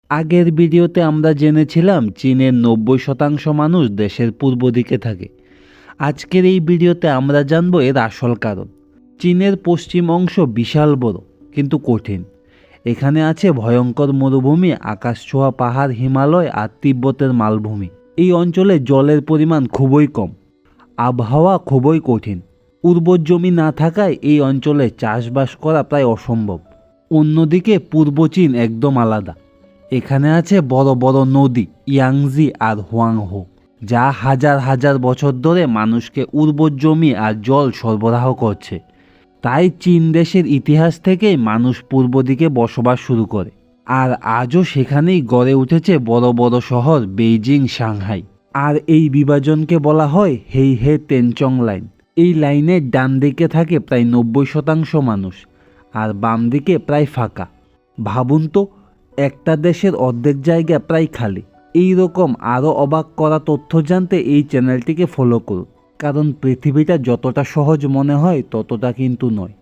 আগের ভিডিওতে আমরা জেনেছিলাম চীনের 90% মানুষ দেশের পূর্ব দিকে থাকে। আজকের এই ভিডিওতে আমরা জানব এর আসল কারণ। চীনের পশ্চিম অংশ বিশাল বড় কিন্তু কঠিন। এখানে আছে ভয়ঙ্কর মরুভূমি, আকাশছোঁয়া পাহাড়, হিমালয় আর তিব্বতের মালভূমি। এই অঞ্চলে জলের পরিমাণ খুবই কম, আবহাওয়া খুবই কঠিন। উর্বর জমি না থাকায় এই অঞ্চলে চাষবাস করা প্রায় অসম্ভব। অন্যদিকে পূর্ব চীন একদম আলাদা। এখানে আছে বড় বড় নদী ইয়াংজি আর হোয়াংহো, যা হাজার হাজার বছর ধরে মানুষকে উর্বর জমি আর জল সরবরাহ করছে। তাই চীন দেশের ইতিহাস থেকেই মানুষ পূর্ব দিকে বসবাস শুরু করে, আর আজও সেখানেই গড়ে উঠেছে বড় বড় শহর বেইজিং, সাংহাই। আর এই বিভাজনকে বলা হয় হেইহে তেনচং লাইন। এই লাইনের ডান দিকে থাকে প্রায় 90% মানুষ, আর বাম দিকে প্রায় ফাঁকা। ভাবুন তো, একটা দেশের অর্ধেক জায়গা প্রায় খালি। এই রকম আরও অবাক করা তথ্য জানতে এই চ্যানেলটিকে ফলো করুন, কারণ পৃথিবীটা যতটা সহজ মনে হয় ততটা কিন্তু নয়।